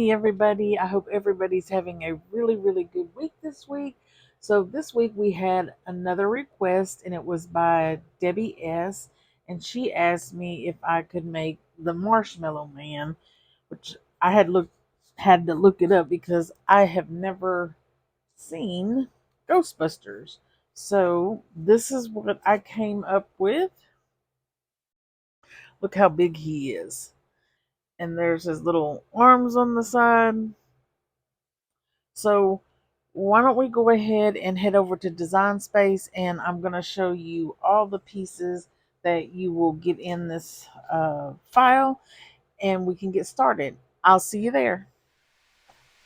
Hey everybody, I hope everybody's having a really good week this week. So this week we had another request and it was by Debbie S. And she asked me if I could make the Marshmallow Man, which I had to look it up because I have never seen Ghostbusters. So this is what I came up with. Look how big he is. And there's his little arms on the side. So why don't we go ahead and head over to Design Space, and I'm going to show you all the pieces that you will get in this file, and we can get started. I'll see you there.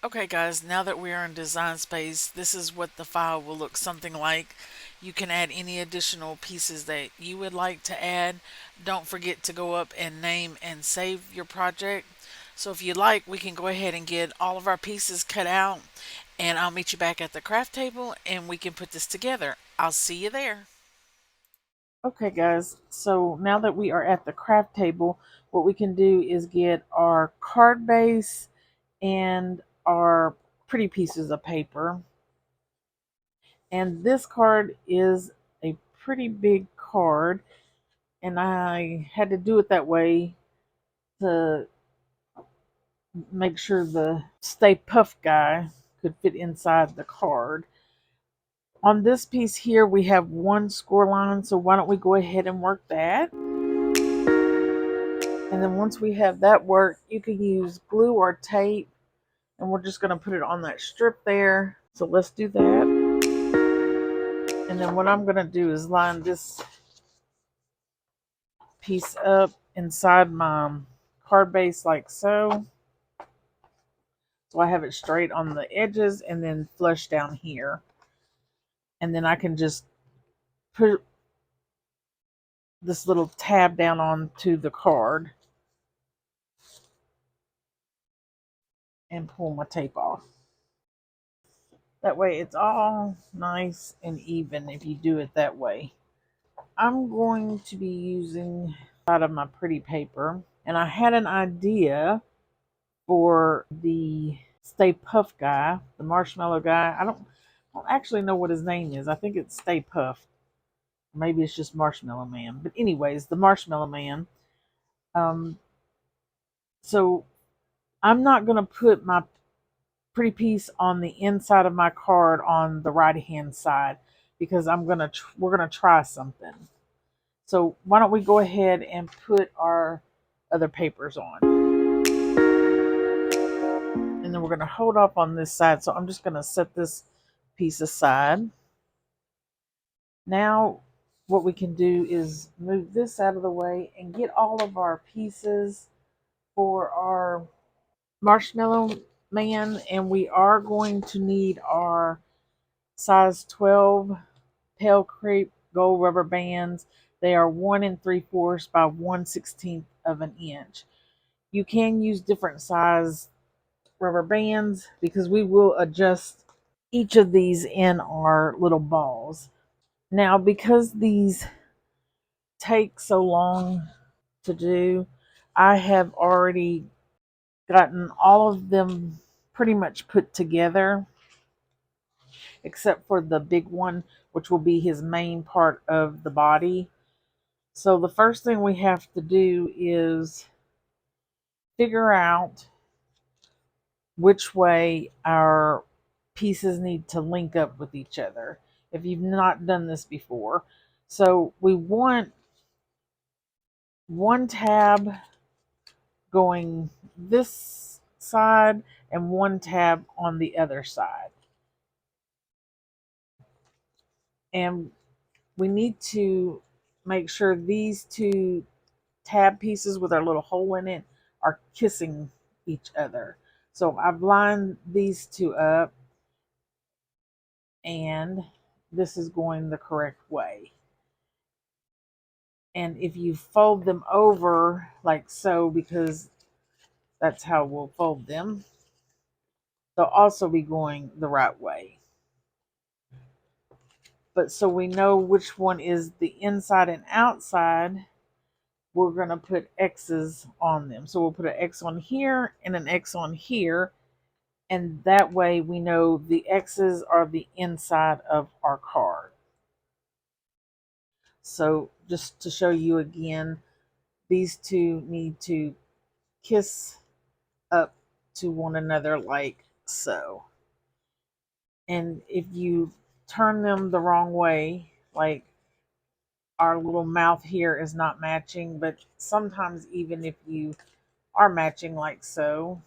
Okay guys, now that we are in Design Space, this is what the file will look something like. You can add any additional pieces that you would like to add. Don't forget to go up and name and save your project. So if you like, we can go ahead and get all of our pieces cut out, and I'll meet you back at the craft table and we can put this together. I'll see you there. Okay guys, so now that we are at the craft table, what we can do is get our card base and our pretty pieces of paper. And this card is a pretty big card, and I had to do it that way to make sure the Stay Puft guy could fit inside the card. On this piece here, we have one score line, so why don't we go ahead and work that? And then once we have that worked, you can use glue or tape, and we're just going to put it on that strip there. So let's do that. And then what I'm going to do is line this piece up inside my card base like so. So I have it straight on the edges and then flush down here. And then I can just put this little tab down onto the card and pull my tape off. That way it's all nice and even if you do it that way. I'm going to be using out of my pretty paper, and I had an idea for the Stay Puft guy, the marshmallow guy. I don't actually know what his name is. I think it's Stay Puft. Maybe it's just Marshmallow Man. But anyways, the Marshmallow Man. Um, so I'm not gonna put my pretty piece on the inside of my card on the right hand side because we're gonna try something. So why don't we go ahead and put our other papers on. And then we're going to hold off on this side. So I'm just going to set this piece aside. Now what we can do is move this out of the way and get all of our pieces for our Marshmallow Man. And we are going to need our size 12 pale crepe gold rubber bands. They are 1 3/4 by 1/16 of an inch. You can use different size rubber bands because we will adjust each of these in our little balls. Now, because these take so long to do, I have already gotten all of them pretty much put together, except for the big one, which will be his main part of the body. So the first thing we have to do is figure out which way our pieces need to link up with each other if you've not done this before. So we want one tab going this side and one tab on the other side. And we need to make sure these two tab pieces with our little hole in it are kissing each other. So I've lined these two up, and this is going the correct way. And if you fold them over like so, because that's how we'll fold them, they'll also be going the right way. But so we know which one is the inside and outside, we're going to put X's on them. So we'll put an X on here and an X on here. And that way we know the X's are the inside of our card. So just to show you again, these two need to kiss up to one another like so. And if you turn them the wrong way, like our little mouth here is not matching, but sometimes even if you are matching like so,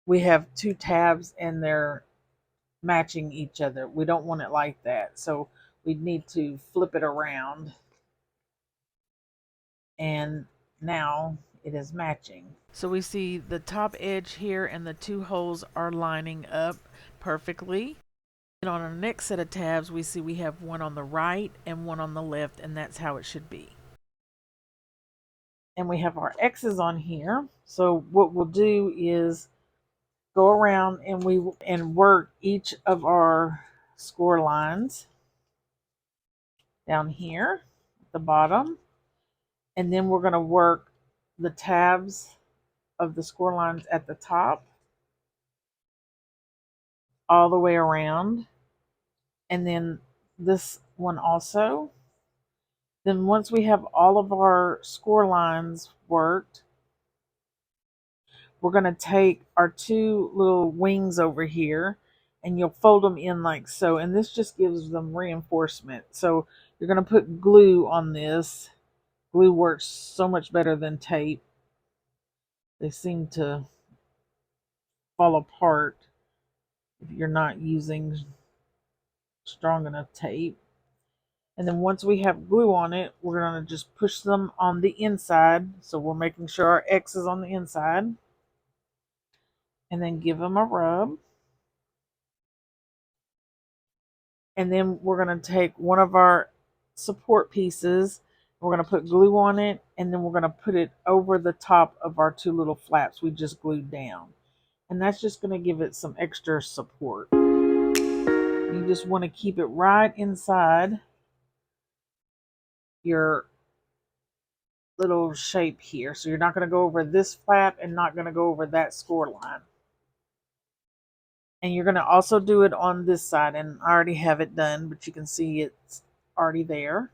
we have two tabs and they're matching each other. We don't want it like that. So we need to flip it around. And now it is matching. So we see the top edge here and the two holes are lining up perfectly. And on our next set of tabs, we see we have one on the right and one on the left, and that's how it should be. And we have our X's on here. So what we'll do is go around and work each of our score lines down here at the bottom. And then we're going to work the tabs of the score lines at the top all the way around. And then this one also. Then once we have all of our score lines worked, we're going to take our two little wings over here and you'll fold them in like so. And this just gives them reinforcement. So you're going to put glue on this. Glue works so much better than tape. They seem to fall apart if you're not using strong enough tape. And then once we have glue on it, we're going to just push them on the inside. So we're making sure our X is on the inside. And then give them a rub. And then we're going to take one of our support pieces. We're going to put glue on it. And then we're going to put it over the top of our two little flaps we just glued down. And that's just going to give it some extra support. You just want to keep it right inside your little shape here. So you're not going to go over this flap and not going to go over that score line. And you're going to also do it on this side. And I already have it done, but you can see it's already there.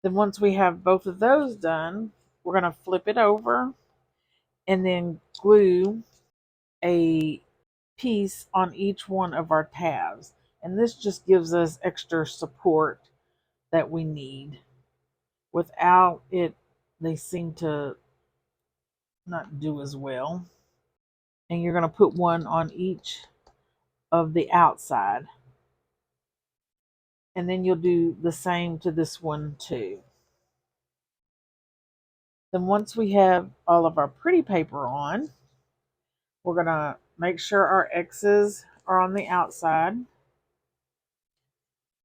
Then once we have both of those done, we're going to flip it over and then glue a piece on each one of our tabs. And this just gives us extra support that we need. Without it, they seem to not do as well. And you're going to put one on each of the outside. And then you'll do the same to this one too. Then once we have all of our pretty paper on, we're going to make sure our X's are on the outside.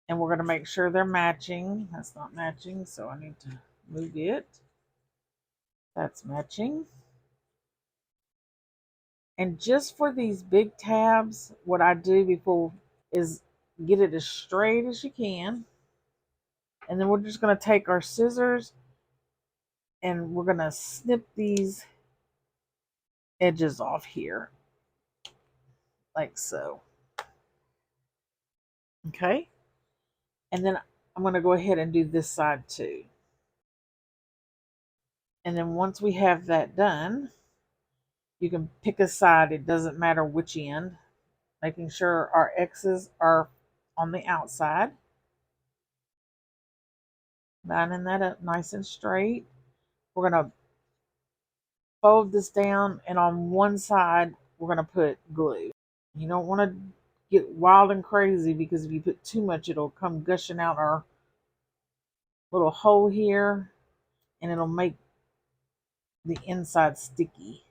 And we're going to make sure they're matching. That's not matching, so I need to move it. That's matching. And just for these big tabs, what I do before is get it as straight as you can. And then we're just going to take our scissors and we're going to snip these edges off here. Like so. Okay. And then I'm going to go ahead and do this side too. And then once we have that done, you can pick a side. It doesn't matter which end. Making sure our X's are on the outside. Lining that up nice and straight. We're going to fold this down, and on one side, we're going to put glue. You don't want to get wild and crazy because if you put too much, it'll come gushing out our little hole here, and it'll make the inside sticky.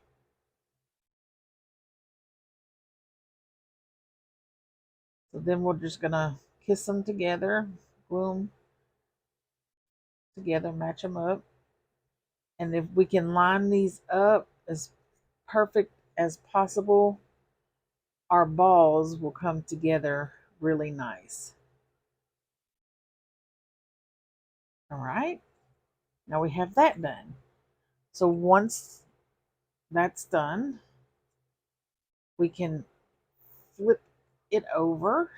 So then we're just going to kiss them together, glue them together, match them up. And if we can line these up as perfect as possible, our balls will come together really nice. All right, now we have that done. So once that's done, we can flip it over.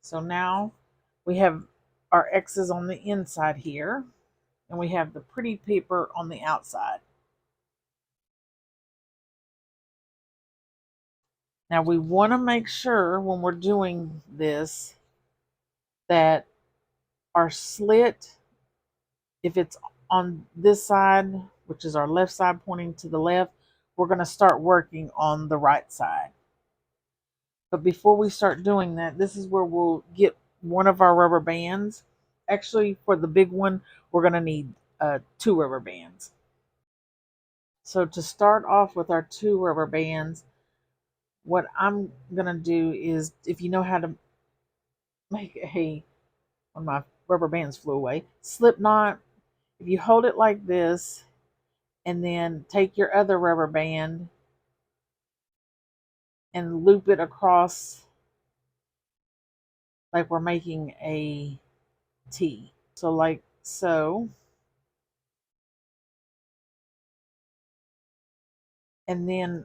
So now we have our X's on the inside here, and we have the pretty paper on the outside. Now we want to make sure when we're doing this that our slit, if it's on this side, which is our left side pointing to the left, we're going to start working on the right side. But before we start doing that, this is where we'll get one of our rubber bands. Actually, for the big one, we're going to need 2 rubber bands. So to start off with our 2 rubber bands, what I'm going to do is, if you know how to make one of my rubber bands flew away, slip knot, if you hold it like this and then take your other rubber band and loop it across like we're making a T. So like so. And then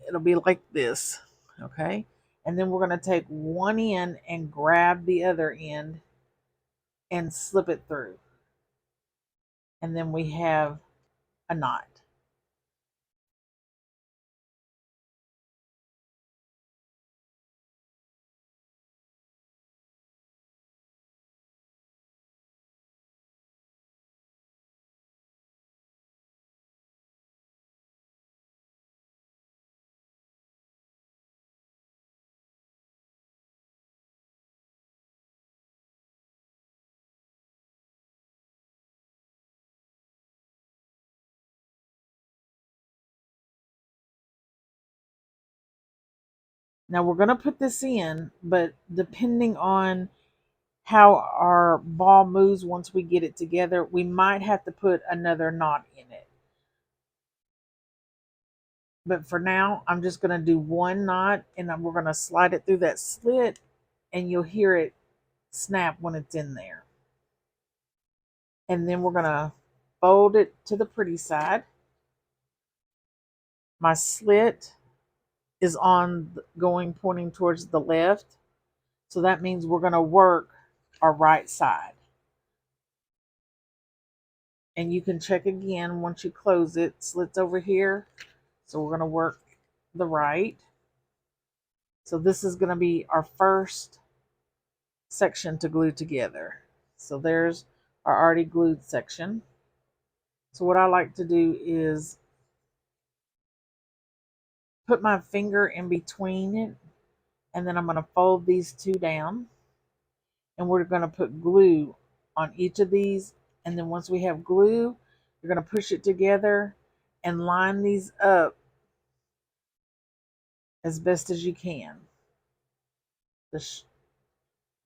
it'll be like this. Okay. And then we're going to take one end and grab the other end and slip it through. And then we have a knot. Now we're going to put this in, but depending on how our ball moves once we get it together, we might have to put another knot in it. But for now, I'm just going to do one knot and we're going to slide it through that slit and you'll hear it snap when it's in there. And then we're going to fold it to the pretty side. My slit is on going pointing towards the left. So that means we're going to work our right side. And you can check again once you close it. Slits over here. So we're going to work the right. So this is going to be our first section to glue together. So there's our already glued section. So what I like to do is put my finger in between it, and then I'm going to fold these 2 down, and we're going to put glue on each of these. And then once we have glue, you're going to push it together and line these up as best as you can. The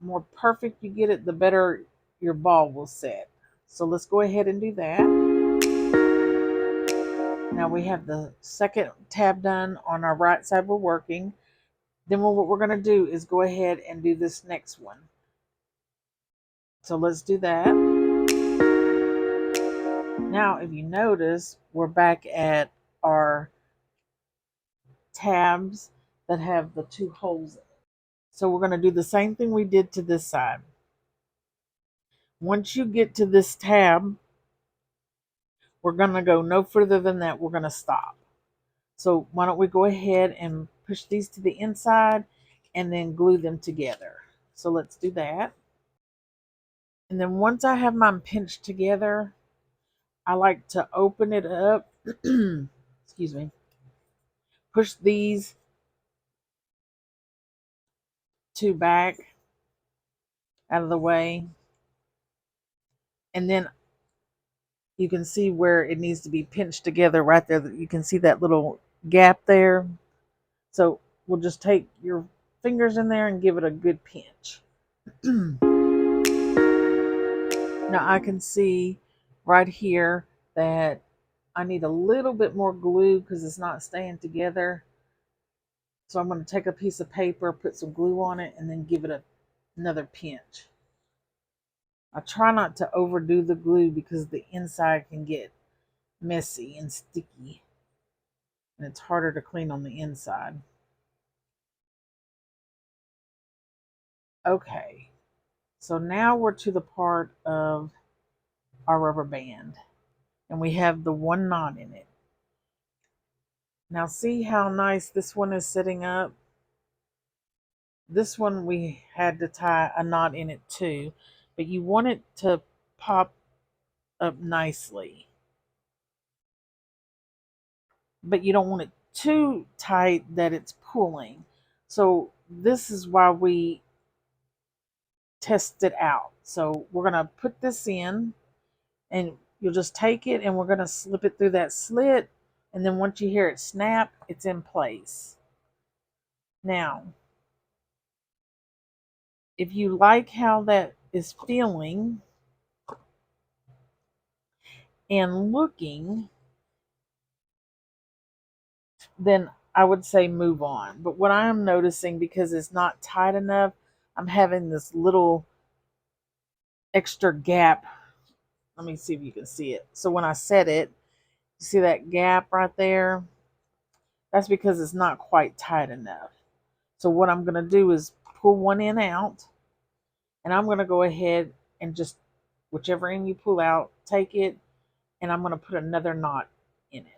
more perfect you get it, the better your ball will set. So let's go ahead and do that. Now we have the second tab done on our right side we're working. Then what we're going to do is go ahead and do this next one. So let's do that. Now if you notice, we're back at our tabs that have the 2 holes in it. So we're going to do the same thing we did to this side. Once you get to this tab, we're going to go no further than that. We're going to stop. So why don't we go ahead and push these to the inside and then glue them together. So let's do that. And then once I have mine pinched together, I like to open it up. Excuse me. Push these 2 back out of the way. And then you can see where it needs to be pinched together right there. You can see that little gap there. So we'll just take your fingers in there and give it a good pinch. Now I can see right here that I need a little bit more glue because it's not staying together. So I'm going to take a piece of paper, put some glue on it, and then give it another pinch. I try not to overdo the glue because the inside can get messy and sticky, and it's harder to clean on the inside. Okay, so now we're to the part of our rubber band, and we have the one knot in it. Now see how nice this one is sitting up? This one we had to tie a knot in it too, but you want it to pop up nicely. But you don't want it too tight that it's pulling. So this is why we test it out. So we're going to put this in, and you'll just take it and we're going to slip it through that slit, and then once you hear it snap, it's in place. Now, if you like how that is feeling and looking, then I would say move on. But what I am noticing, because it's not tight enough, I'm having this little extra gap. Let me see if you can see it. So when I set it, you see that gap right there? That's because it's not quite tight enough. So what I'm going to do is pull one end out, and I'm going to go ahead and just, whichever end you pull out, take it, and I'm going to put another knot in it.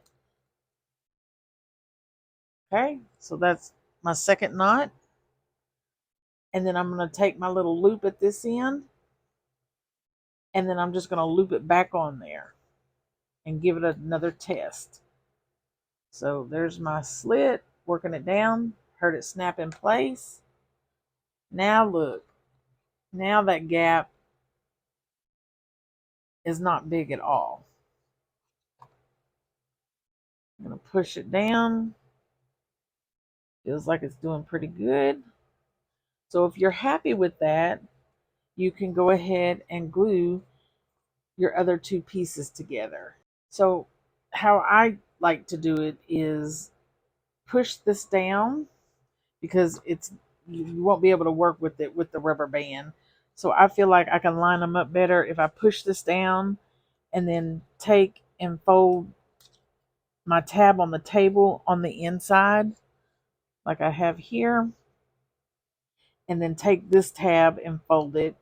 Okay, so that's my second knot. And then I'm going to take my little loop at this end, and then I'm just going to loop it back on there and give it another test. So there's my slit, working it down, heard it snap in place. Now look, now that gap is not big at all. I'm going to push it down. Feels like it's doing pretty good. So if you're happy with that, you can go ahead and glue your other two pieces together. So how I like to do it is push this down, because it's, you won't be able to work with it with the rubber band. So I feel like I can line them up better if I push this down and then take and fold my tab on the table on the inside like I have here, and then take this tab and fold it.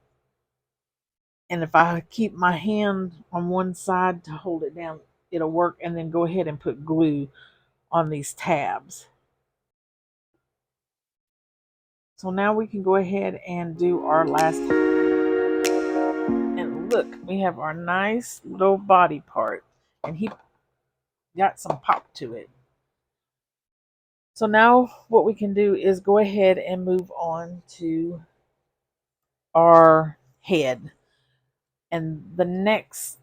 And if I keep my hand on one side to hold it down, it'll work, and then go ahead and put glue on these tabs. So now we can go ahead and do our last. And look, we have our nice little body part, and he got some pop to it. So now what we can do is go ahead and move on to our head. And the next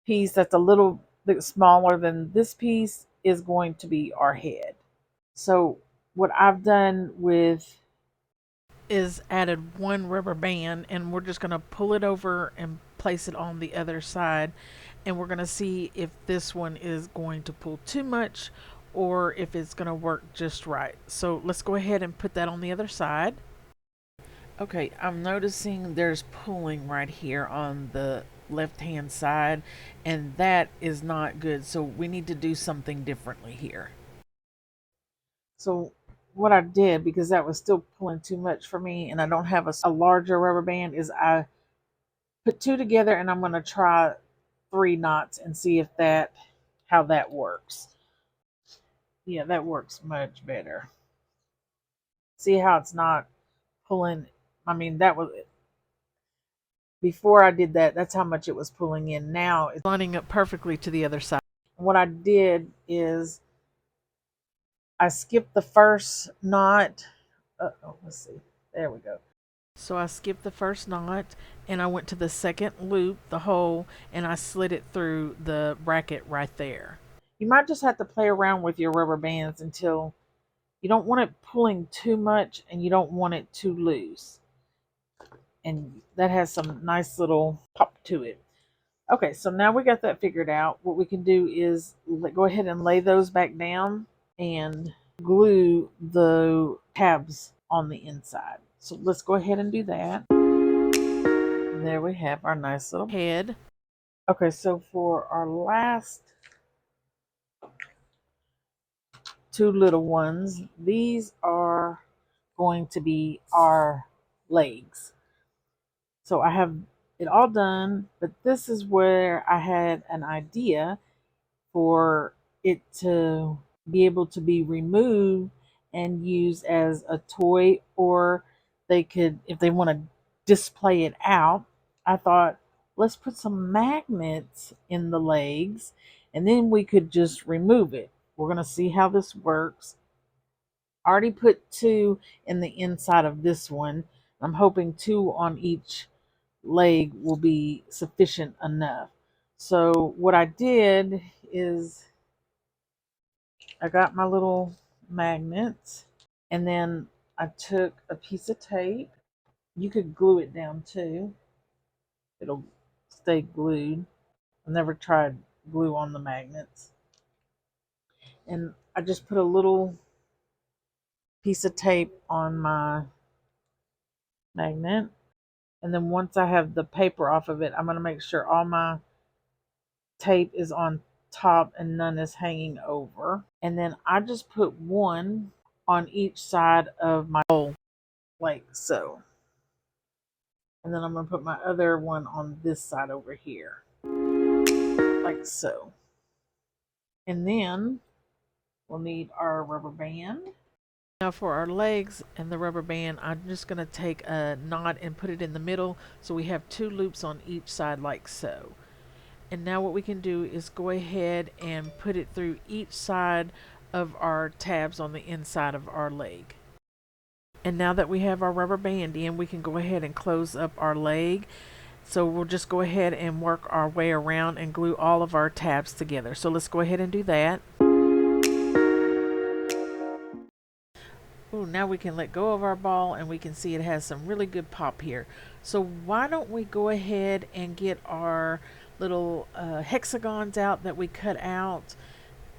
piece that's a little bit smaller than this piece is going to be our head. So what I've done with is added one rubber band, and we're just going to pull it over and place it on the other side, and we're going to see if this one is going to pull too much or if it's going to work just right. So let's go ahead and put that on the other side. Okay, I'm noticing there's pulling right here on the left hand side, and that is not good, so we need to do something differently here. So what I did, because that was still pulling too much for me and I don't have a larger rubber band, is I put two together, and I'm going to try 3 knots and see if how that works. Yeah, that works much better. See how it's not pulling? I mean, that was, before I did that, that's how much it was pulling in. Now it's lining up perfectly to the other side. What I did is I skipped the first knot. Let's see. There we go. So I skipped the first knot, and I went to the second loop, the hole, and I slid it through the bracket right there. You might just have to play around with your rubber bands until you don't want it pulling too much and you don't want it too loose. And that has some nice little pop to it. Okay, so now we got that figured out. What we can do is go ahead and lay those back down and glue the tabs on the inside. So let's go ahead and do that. And there we have our nice little head. Okay, so for our last two little ones, these are going to be our legs. So I have it all done, but this is where I had an idea for it to be able to be removed and used as a toy, or they could, if they want to display it out. I thought, let's put some magnets in the legs and then we could just remove it. We're going to see how this works. I already put two in the inside of this one. I'm hoping two on each leg will be sufficient enough. So what I did is I got my little magnets and then I took a piece of tape. You could glue it down too. It'll stay glued. I never tried glue on the magnets. And I just put a little piece of tape on my magnet. And then once I have the paper off of it, I'm going to make sure all my tape is on top and none is hanging over. And then I just put one on each side of my bowl, like so. And then I'm going to put my other one on this side over here, like so. And then we'll need our rubber band. Now for our legs and the rubber band, I'm just going to take a knot and put it in the middle so we have two loops on each side like so. And now what we can do is go ahead and put it through each side of our tabs on the inside of our leg. And now that we have our rubber band in, we can go ahead and close up our leg. So we'll just go ahead and work our way around and glue all of our tabs together. So let's go ahead and do that. Ooh, now we can let go of our ball and we can see it has some really good pop here. So why don't we go ahead and get our little hexagons out that we cut out,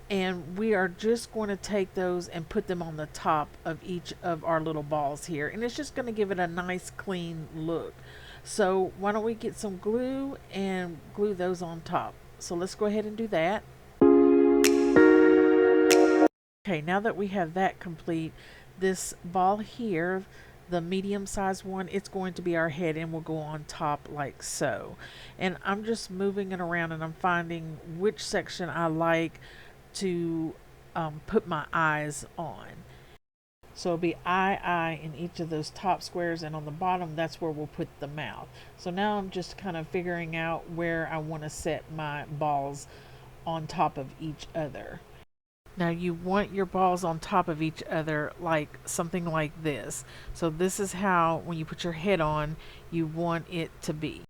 and we are just going to take those and put them on the top of each of our little balls here, and it's just going to give it a nice clean look. So why don't we get some glue and glue those on top. So let's go ahead and do that. Okay, now that we have that complete, this ball here, the medium sized one, it's going to be our head and will go on top like so. And I'm just moving it around and I'm finding which section I like to put my eyes on. So it'll be eye in each of those top squares, and on the bottom that's where we'll put the mouth. So now I'm just kind of figuring out where I want to set my balls on top of each other. Now you want your balls on top of each other like something like this. So this is how, when you put your head on, you want it to be.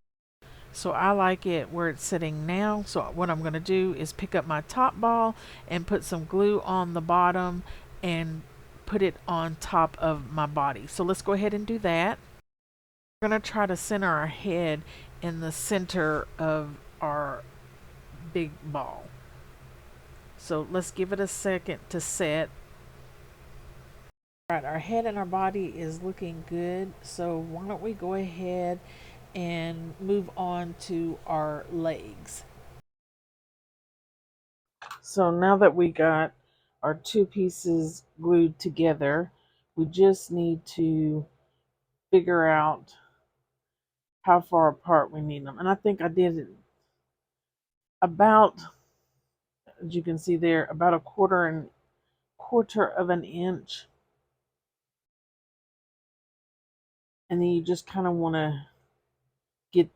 So I like it where it's sitting now. So what I'm going to do is pick up my top ball and put some glue on the bottom and put it on top of my body. So let's go ahead and do that. We're going to try to center our head in the center of our big ball. So let's give it a second to set. All right, our head and our body is looking good. So why don't we go ahead and move on to our legs. So now that we got our two pieces glued together, we just need to figure out how far apart we need them. And I think I did it about, as you can see there, about a quarter of an inch. And then you just kind of want to get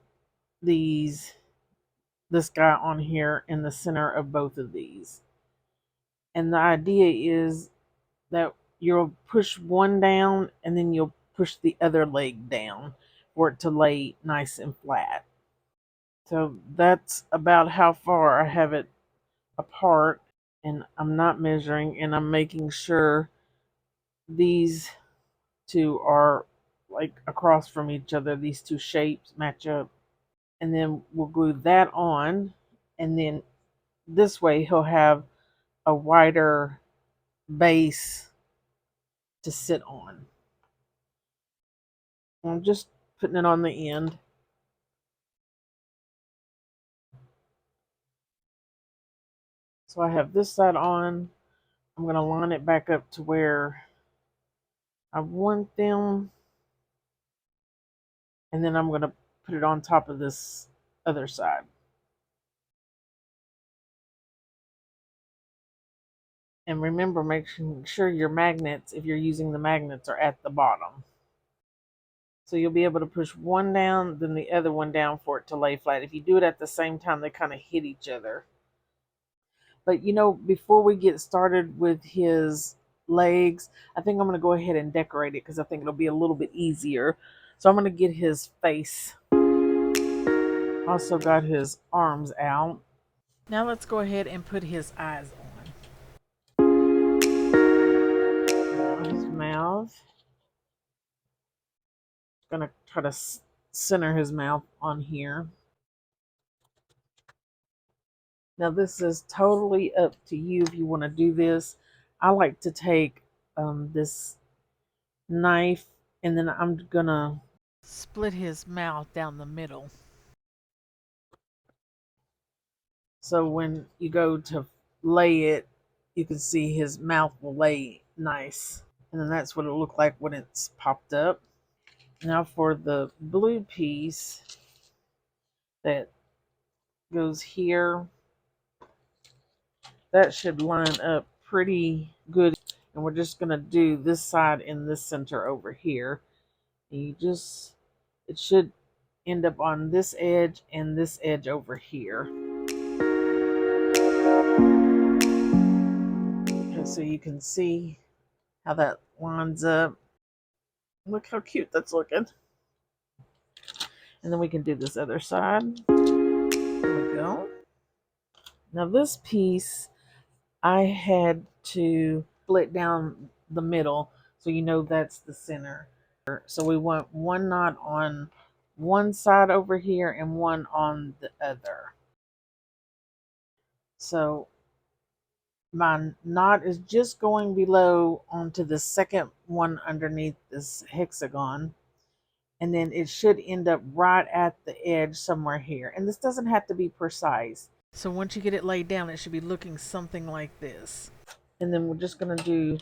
this guy on here in the center of both of these. And the idea is that you'll push one down and then you'll push the other leg down for it to lay nice and flat. So that's about how far I have it apart, and I'm not measuring, and I'm making sure these two are like across from each other. These two shapes match up. And then we'll glue that on, and then this way he'll have a wider base to sit on. I'm just putting it on the end. So I have this side on. I'm going to line it back up to where I want them. And then I'm going to put it on top of this other side. And remember, make sure your magnets, if you're using the magnets, are at the bottom. So you'll be able to push one down, then the other one down for it to lay flat. If you do it at the same time, they kind of hit each other. But before we get started with his legs, I think I'm going to go ahead and decorate it because I think it'll be a little bit easier. So I'm going to get his face. Also got his arms out. Now let's go ahead and put his eyes on. Now his mouth. Gonna try to center his mouth on here. Now this is totally up to you if you want to do this. I like to take this knife and then I'm gonna split his mouth down the middle. So when you go to lay it, you can see his mouth will lay nice. And then that's what it'll look like when it's popped up. Now for the blue piece that goes here, that should line up pretty good. And we're just going to do this side in this center over here. And it should end up on this edge and this edge over here. Okay, so you can see how that lines up. Look how cute that's looking. And then we can do this other side. There we go. Now this piece, I had to split down the middle so that's the center. So we want one knot on one side over here and one on the other. So my knot is just going below onto the second one underneath this hexagon. And then it should end up right at the edge somewhere here. And this doesn't have to be precise. So once you get it laid down, it should be looking something like this. And then we're just going to do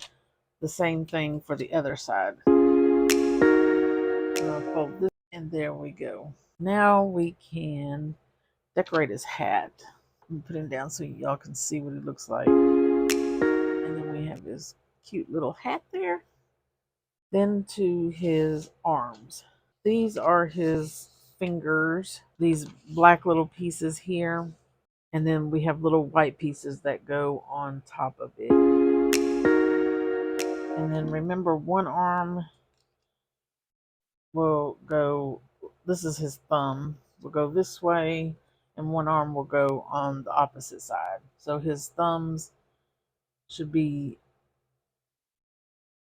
the same thing for the other side. And I'll fold this, and there we go. Now we can decorate his hat. I'm put him down so y'all can see what he looks like. And then we have his cute little hat there. Then to his arms. These are his fingers, these black little pieces here. And then we have little white pieces that go on top of it. And then remember, one arm will go, this is his thumb, will go this way, and one arm will go on the opposite side. So his thumbs should be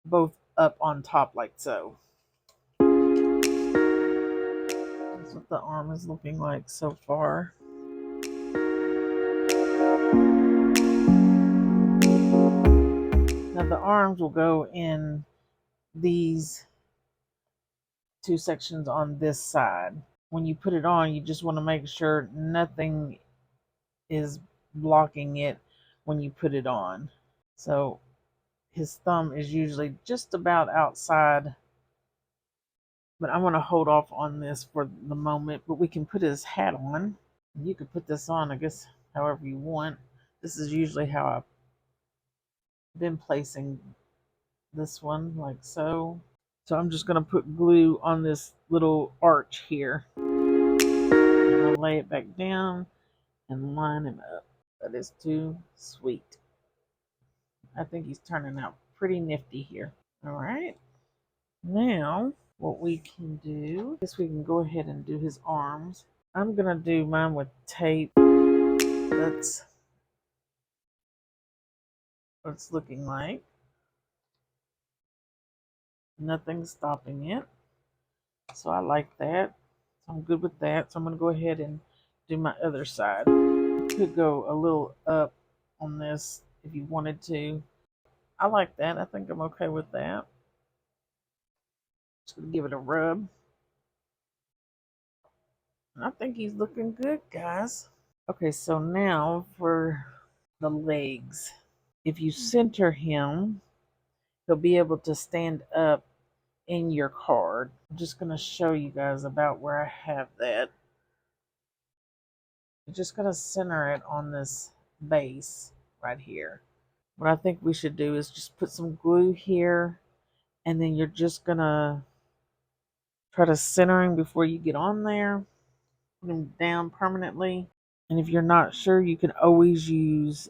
both up on top like so. That's what the arm is looking like so far. Now the arms will go in these two sections on this side. When you put it on, you just want to make sure nothing is blocking it when you put it on. So his thumb is usually just about outside, but I'm going to hold off on this for the moment. But we can put his hat on. You could put this on, I guess, however you want. This is usually how I've been placing this one, like so. So I'm just going to put glue on this little arch here. And I'll lay it back down and line him up. That is too sweet. I think he's turning out pretty nifty here. All right. Now, what we can do is we can go ahead and do his arms. I'm going to do mine with tape. That's what it's looking like. Nothing's stopping it. So I like that. So I'm good with that. So I'm going to go ahead and do my other side. Could go a little up on this if you wanted to. I like that. I think I'm okay with that. Just gonna give it a rub. I think he's looking good, guys. Okay, so now for the legs. If you center him, he'll be able to stand up in your card. I'm just going to show you guys about where I have that. I'm just going to center it on this base right here. What I think we should do is just put some glue here, and then you're just going to try to center him before you get on there. Put him down permanently. And if you're not sure, you can always use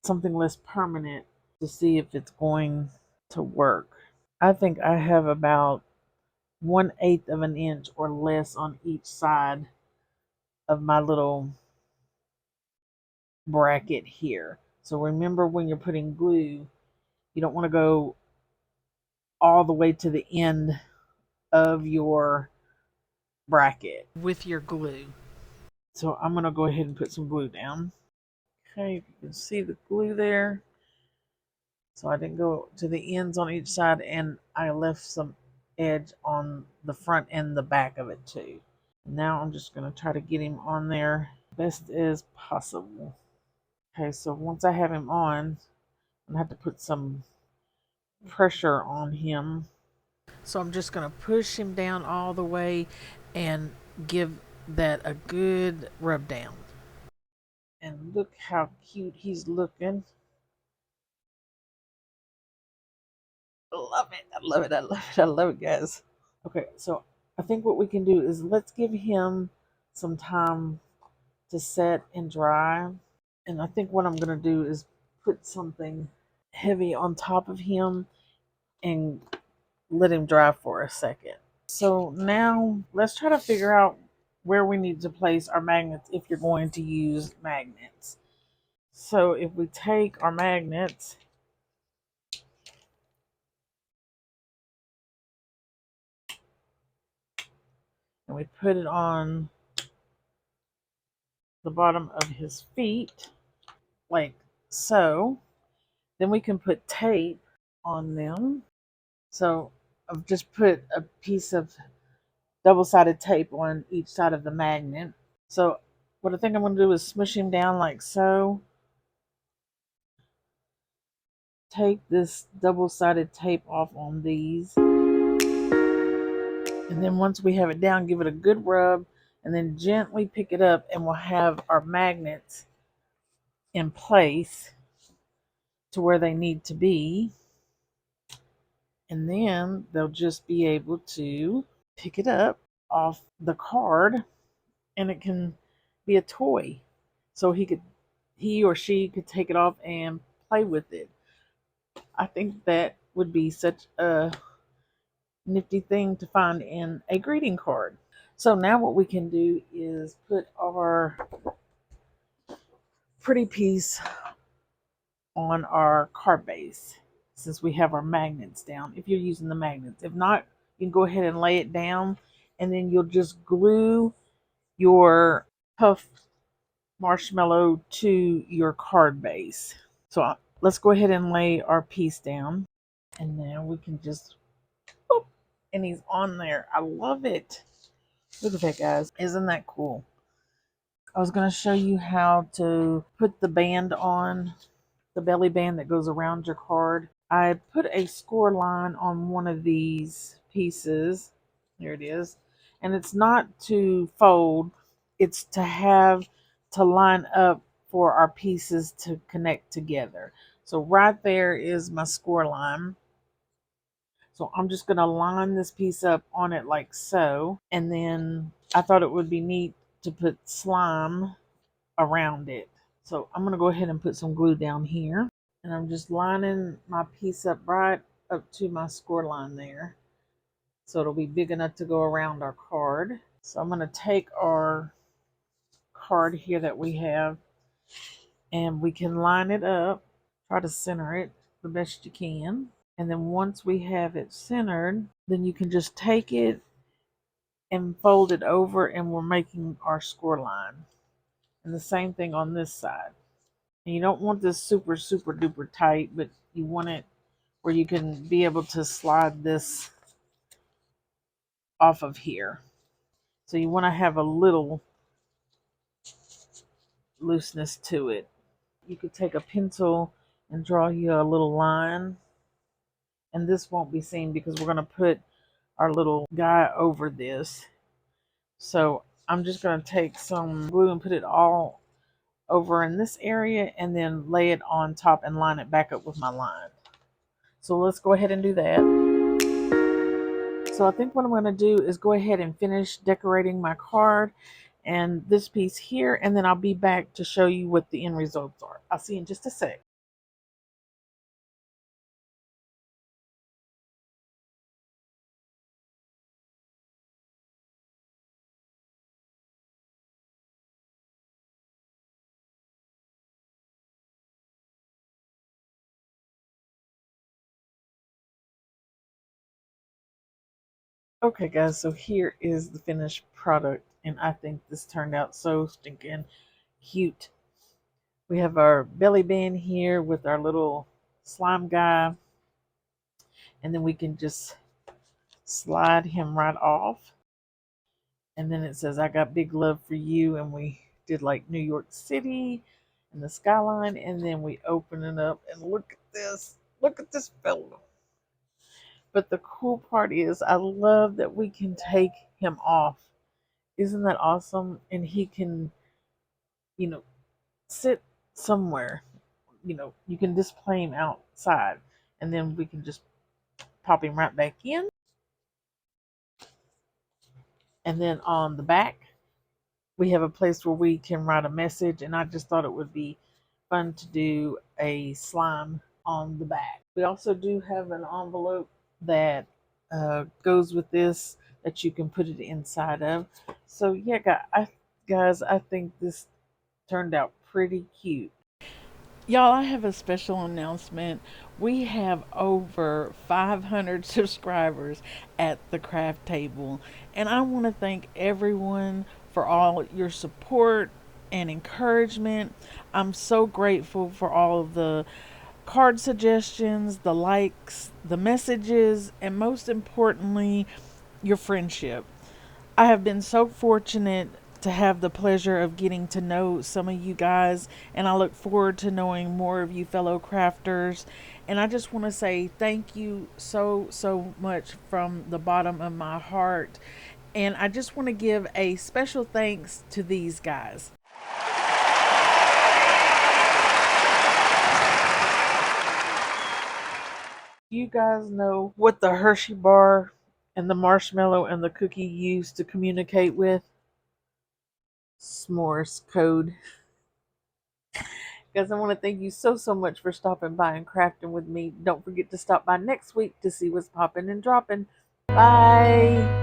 something less permanent to see if it's going to work. I think I have about 1/8 of an inch or less on each side of my little bracket here. So remember, when you're putting glue, you don't want to go all the way to the end of your bracket with your glue. So I'm going to go ahead and put some glue down. Okay, you can see the glue there. So I didn't go to the ends on each side, and I left some edge on the front and the back of it too. Now I'm just going to try to get him on there best as possible. Okay, so once I have him on, I'm going to have to put some pressure on him. So I'm just going to push him down all the way and give that a good rub down. And look how cute he's looking. I love it. I love it. I love it. I love it, guys. Okay, so I think what we can do is let's give him some time to set and dry. And I think what I'm going to do is put something heavy on top of him and let him dry for a second. So now let's try to figure out where we need to place our magnets if you're going to use magnets. So if we take our magnets and we put it on the bottom of his feet, like so, then we can put tape on them. So I've just put a piece of double-sided tape on each side of the magnet. So what I think I'm going to do is smush him down like so. Take this double-sided tape off on these. And then once we have it down, give it a good rub and then gently pick it up, and we'll have our magnets in place to where they need to be. And then they'll just be able to pick it up off the card, and it can be a toy. So he or she could take it off and play with it. I think that would be such a nifty thing to find in a greeting card. So now what we can do is put our pretty piece on our card base, since we have our magnets down, if you're using the magnets. If not, you can go ahead and lay it down, and then you'll just glue your puffed marshmallow to your card base. So let's go ahead and lay our piece down, and now we can just boop, and he's on there. I love it. Look at that, guys. Isn't that cool? I was going to show you how to put the band on, the belly band that goes around your card. I put a score line on one of these pieces. There it is. And it's not to fold, it's to have to line up for our pieces to connect together. So right there is my score line. So I'm just going to line this piece up on it like so. And then I thought it would be neat to put slime around it. So I'm going to go ahead and put some glue down here. And I'm just lining my piece up right up to my score line there. So it'll be big enough to go around our card. So I'm going to take our card here that we have, and we can line it up. Try to center it the best you can. And then once we have it centered, then you can just take it and fold it over, and we're making our score line. And the same thing on this side. And you don't want this super, super duper tight, but you want it where you can be able to slide this off of here. So you want to have a little looseness to it. You could take a pencil and draw you a little line, and this won't be seen because we're going to put our little guy over this. So I'm just going to take some glue and put it all over in this area and then lay it on top and line it back up with my line. So let's go ahead and do that. So I think what I'm going to do is go ahead and finish decorating my card and this piece here, and then I'll be back to show you what the end results are. I'll see you in just a sec. Okay guys, so here is the finished product, and I think this turned out so stinking cute. We have our belly band here with our little slime guy, and then we can just slide him right off. And then it says, I got big love for you, and we did like New York City and the skyline, and then we open it up and look at this. Look at this fellow. But the cool part is I love that we can take him off. Isn't that awesome? And he can, you know, sit somewhere. You know, you can display him outside, and then we can just pop him right back in. And then on the back, we have a place where we can write a message, and I just thought it would be fun to do a slime on the back. We also do have an envelope that goes with this that you can put it inside of. So yeah, guys, I think this turned out pretty cute. Y'all, I have a special announcement. We have over 500 subscribers at the craft table, and I want to thank everyone for all your support and encouragement. I'm so grateful for all of the card suggestions, the likes, the messages, and most importantly, your friendship. I have been so fortunate to have the pleasure of getting to know some of you guys, and I look forward to knowing more of you fellow crafters. And I just want to say thank you so much from the bottom of my heart. And I just want to give a special thanks to these guys. You guys know what the Hershey bar and the marshmallow and the cookie used to communicate with? S'mores code. Guys, I want to thank you so much for stopping by and crafting with me. Don't forget to stop by next week to see what's popping and dropping. Bye.